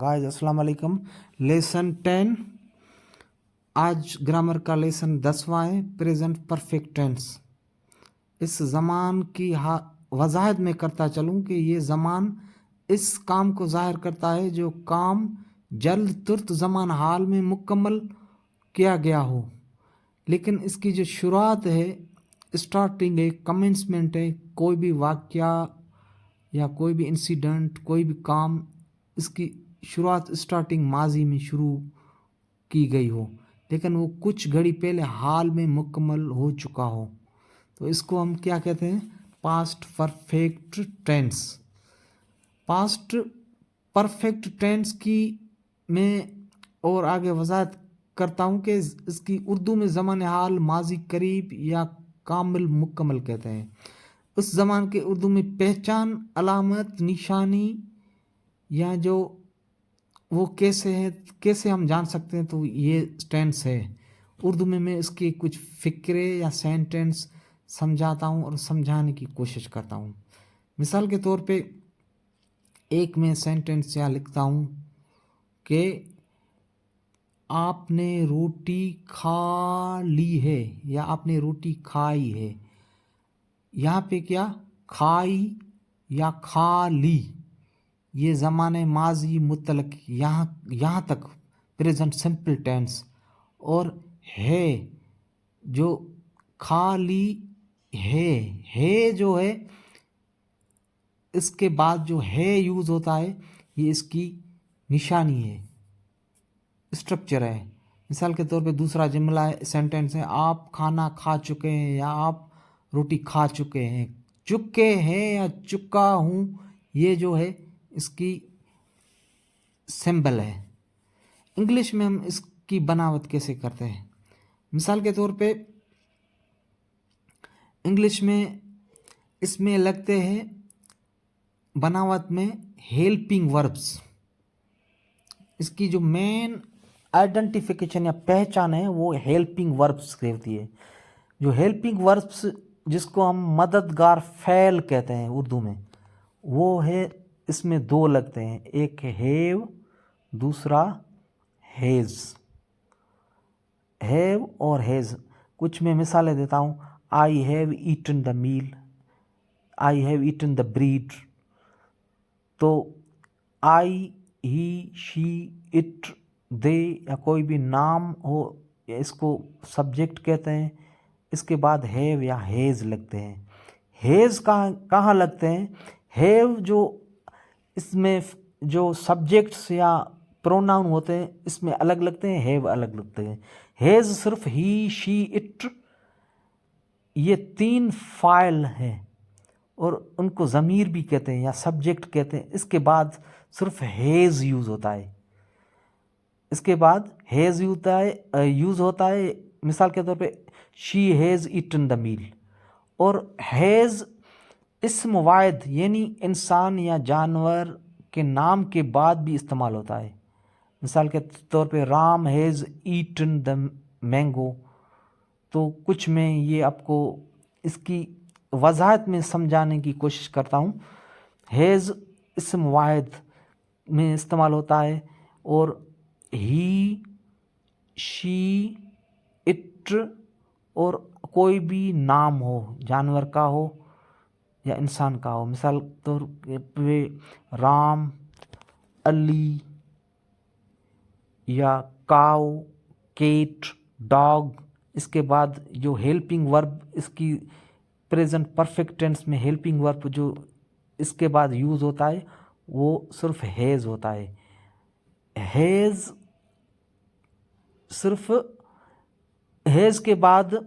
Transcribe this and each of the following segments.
Guys अस्सलाम वालेकुम। Lesson 10 आज ग्रामर का लेसन 10वां है, प्रेजेंट परफेक्ट टेंस। इस ज़मान की वजाहत में करता चलूँ कि ये ज़मान इस काम को ज़ाहिर करता है जो काम जल्द तुर्त ज़मान हाल में मुकम्मल किया गया हो, लेकिन इसकी जो शुरुआत है, स्टार्टिंग है, कमेंसमेंट है, कोई भी वाक़या या कोई भी इंसिडेंट, कोई भी काम, इसकी शुरुआत स्टार्टिंग माजी में शुरू की गई हो, लेकिन वो कुछ घड़ी पहले हाल में मुकम्मल हो चुका हो, तो इसको हम क्या कहते हैं? Past perfect tense. Past perfect tense की मैं और आगे वजाहत करता हूँ कि इसकी उर्दू में ज़मान हाल, माजी करीब या कामिल मुकम्मल कहते हैं। उस ज़मान के उर्दू में पहचान, अलामत, निशानी या जो वो कैसे है, कैसे हम जान सकते हैं, तो ये टेंस है। उर्दू में मैं इसके कुछ फ़िक्रे या सेंटेंस समझाता हूँ और समझाने की कोशिश करता हूँ। मिसाल के तौर पे एक मैं सेंटेंस यहाँ लिखता हूँ कि आपने रोटी खा ली है या आपने रोटी खाई है। यहाँ पे क्या खाई या खा ली, ये ज़माने माजी मुतलक यहाँ तक प्रेजेंट सिंपल टेंस। और है जो खा ली है जो है, इसके बाद जो है यूज़ होता है, ये इसकी निशानी है, स्ट्रक्चर है। मिसाल के तौर पे दूसरा जुमला है, सेंटेंस है, आप खाना खा चुके हैं या आप रोटी खा चुके हैं। चुके हैं या चुका हूँ, ये जो है इसकी सिंबल है। इंग्लिश में हम इसकी बनावट कैसे करते हैं? मिसाल के तौर पे इंग्लिश में इसमें लगते हैं बनावट में हेल्पिंग वर्ब्स। इसकी जो मेन आइडेंटिफिकेशन या पहचान है वो हेल्पिंग वर्ब्स की होती है। जो हेल्पिंग वर्ब्स जिसको हम मददगार फ़ैल कहते हैं उर्दू में, वो है, इसमें दो लगते हैं, एक हैव, दूसरा हैज़। हैव और हैज़ कुछ मैं मिसालें देता हूँ। I have eaten the meal, I have eaten the bread. तो आई, ही, शी, इट, दे या कोई भी नाम हो, इसको सब्जेक्ट कहते हैं। इसके बाद हैव या हैज़ लगते हैं। हैज़ कहाँ लगते हैं? हैव जो इसमें जो सब्जेक्ट्स या प्रोनाउन होते हैं इसमें अलग लगते हैं, हैव अलग लगते हैं। हैज़ सिर्फ ही, शी, इट, ये तीन फाइल हैं और उनको ज़मीर भी कहते हैं या सब्जेक्ट कहते हैं। इसके बाद सिर्फ हैज़ यूज़ होता है। इसके बाद हैज़ यूज़ होता है। मिसाल के तौर पे she has eaten the meal. और हैज़ इस्म वाहिद यानी इंसान या जानवर के नाम के बाद भी इस्तेमाल होता है। मिसाल के तौर पे Ram has eaten the mango. तो कुछ मैं ये आपको इसकी वजाहत में समझाने की कोशिश करता हूँ। हैज़ इस्म वाहिद में इस्तेमाल होता है और ही, शी, इट और कोई भी नाम हो, जानवर का हो या इंसान का हो। मिसाल तौर पे राम, अली या काऊ, केट, डॉग। इसके बाद जो हेल्पिंग वर्ब, इसकी प्रेजेंट परफेक्ट टेंस में हेल्पिंग वर्ब जो इसके बाद यूज़ होता है वो सिर्फ हैज़ होता है। हैज़ सिर्फ हैज़ के बाद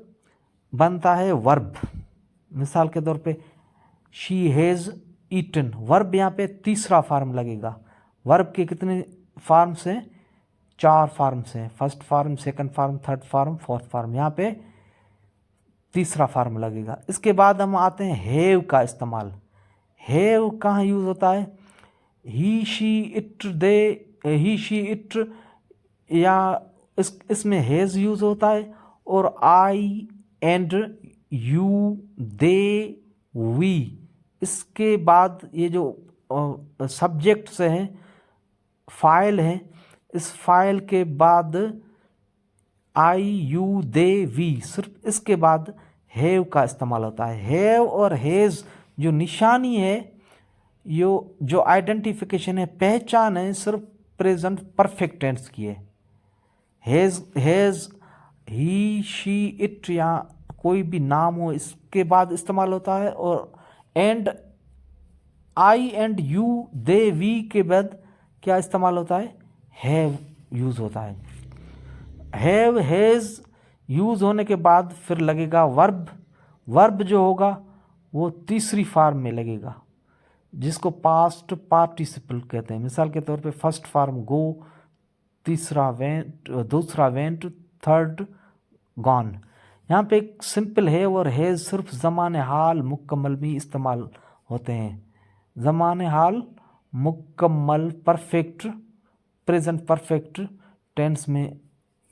बनता है वर्ब। मिसाल के तौर पे शी हैज़ ईटन, वर्ब यहाँ पे तीसरा फार्म लगेगा। वर्ब के कितने फार्म्स हैं? 4 फार्म्स हैं, first form, second form, third form, fourth form. यहाँ पे तीसरा फार्म लगेगा। इसके बाद हम आते हैं हैव का इस्तेमाल। हैव कहाँ यूज़ होता है? He, she, it, they, he, she, it या इसमें हैज़ यूज़ होता है। और I and you, they, we. इसके बाद ये जो सब्जेक्ट्स हैं फाइल है, इस फाइल के बाद आई यू दे वी, सिर्फ इसके बाद हैव का इस्तेमाल होता है। हैव और हैज़ जो निशानी है, जो आइडेंटिफिकेशन है, पहचान है, सिर्फ प्रेजेंट परफेक्ट टेंस की है। हैज़ ही शी इट या कोई भी नाम हो इसके बाद इस्तेमाल होता है। और and I and you they we के बाद क्या इस्तेमाल होता है, हैव यूज होता है। हैव हैज़ यूज होने के बाद फिर लगेगा वर्ब। वर्ब जो होगा वो तीसरी फॉर्म में लगेगा, जिसको पास्ट पार्टिसिपल कहते हैं। मिसाल के तौर पे फर्स्ट फॉर्म गो, तीसरा वेंट, दूसरा वेंट, थर्ड गॉन। यहाँ पे एक सिंपल है और हैज़ सिर्फ ज़माने हाल मुकम्मल में इस्तेमाल होते हैं। ज़माने हाल मुकम्मल परफेक्ट प्रेजेंट परफेक्ट टेंस में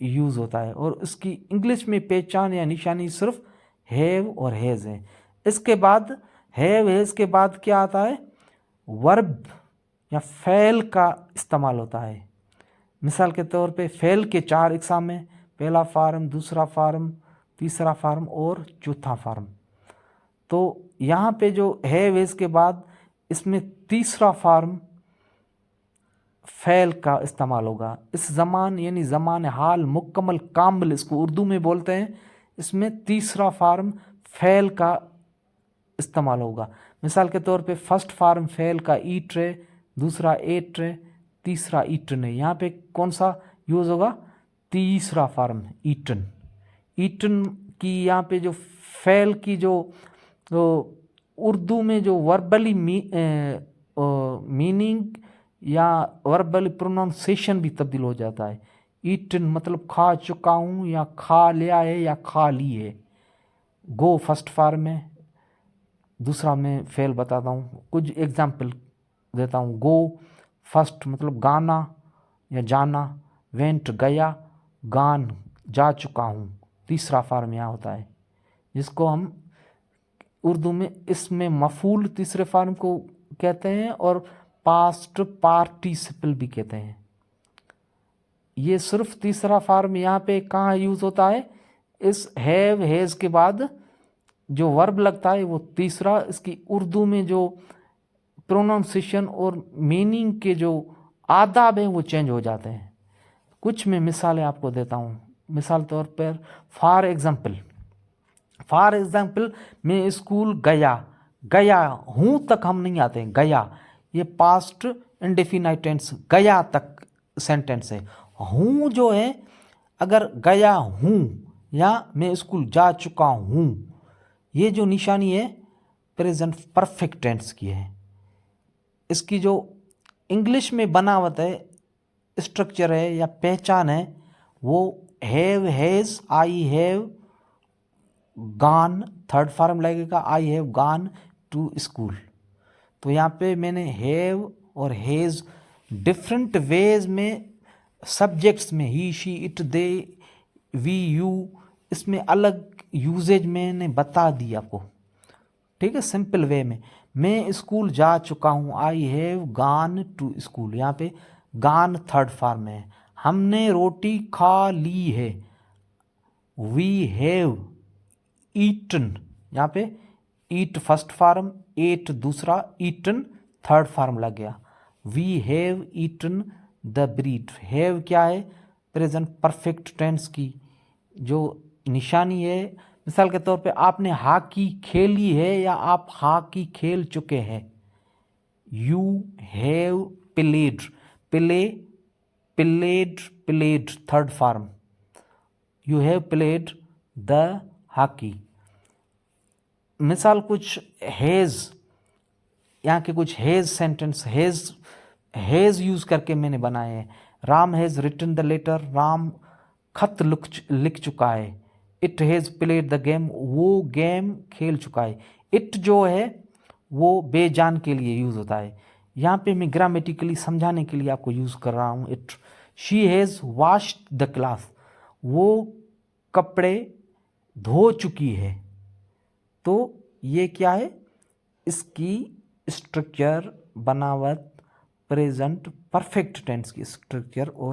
यूज़ होता है, और इसकी इंग्लिश में पहचान या निशानी सिर्फ हैव और हैज़ है। इसके बाद हैव हैज़ के बाद क्या आता है, वर्ब या फेल का इस्तेमाल होता है। मिसाल के तौर पे फेल के 4 इकसाम हैं, पहला फार्म, दूसरा फार्म, तीसरा फार्म और चौथा फार्म। तो यहाँ पे जो हैव हैज़ के बाद इसमें तीसरा फार्म फेल का इस्तेमाल होगा। इस ज़मान यानी ज़मान हाल मुकम्मल कामिल इसको उर्दू में बोलते हैं, इसमें तीसरा फार्म फेल का इस्तेमाल होगा। मिसाल के तौर पे फर्स्ट फार्म फेल का ईट है, दूसरा एट है, तीसरा ईटन है। यहाँ पे कौन सा यूज़ होगा, तीसरा फार्म ईटन। ईटन की यहाँ पे जो फेल की जो उर्दू में जो वर्बली मीनिंग या वर्बली प्रोनाउंसिएशन भी तब्दील हो जाता है। ईटन मतलब खा चुका हूँ या खा लिया है या खा ली है। गो फर्स्ट फार्म है, दूसरा मैं फेल बताता हूँ, कुछ एग्जाम्पल देता हूँ। गो फर्स्ट मतलब गाना या जाना, वेंट गया, गान जा चुका हूँ, तीसरा फार्म यहाँ होता है, जिसको हम उर्दू में इसमें मफूल तीसरे फार्म को कहते हैं और पास्ट पार्टिसिपल भी कहते हैं। ये सिर्फ तीसरा फार्म यहाँ पे कहाँ यूज़ होता है, इस हैव हैज़ के बाद जो वर्ब लगता है वो तीसरा। इसकी उर्दू में जो प्रोनाउंसिएशन और मीनिंग के जो आदाब हैं वो चेंज हो जाते हैं। कुछ मैं मिसालें आपको देता हूँ। मिसाल तौर पर फॉर एग्ज़ाम्पल मैं स्कूल गया, गया हूँ तक हम नहीं आते हैं, गया ये पास्ट इंडेफिनाइट टेंस गया तक सेंटेंस है। हूँ जो है, अगर गया हूँ या मैं स्कूल जा चुका हूँ, ये जो निशानी है प्रेजेंट परफेक्ट टेंस की है। इसकी जो इंग्लिश में बनावट है, स्ट्रक्चर है या पहचान है, वो have has, I have gone, third form लगेगा I have gone to school. तो यहाँ पे मैंने हैव और हैज़ डिफरेंट वेज में सब्जेक्ट्स में he she it they we you, इसमें अलग यूजेज मैंने बता दी आपको, ठीक है, सिंपल वे में। मैं स्कूल जा चुका हूँ, I have gone to school, यहाँ पे गॉन थर्ड फॉर्म है। हमने रोटी खा ली है, वी हैव ईटन, यहाँ पे ईट फर्स्ट फॉर्म, एट दूसरा, ईटन थर्ड फॉर्म लग गया। We have eaten the bread, have क्या है, प्रेजेंट परफेक्ट टेंस की जो निशानी है। मिसाल के तौर पे आपने हॉकी खेली है या आप हॉकी खेल चुके हैं। You have played, played third form, you have played the hockey. मिसाल कुछ हैज़, यहाँ के कुछ हैज़ सेंटेंस हैज़ यूज़ करके मैंने बनाए हैं। Ram has written the letter, Ram खत लिख चुका है। It has played the game, वो गेम खेल चुका है। इट जो है वो बेजान के लिए यूज़ होता है। यहाँ पे मैं ग्रामेटिकली समझाने के लिए आपको यूज़ कर रहा हूँ it. She has washed the cloth, वो कपड़े धो चुकी है। तो ये क्या है, इसकी स्ट्रक्चर, बनावट, प्रेजेंट परफेक्ट टेंस की स्ट्रक्चर और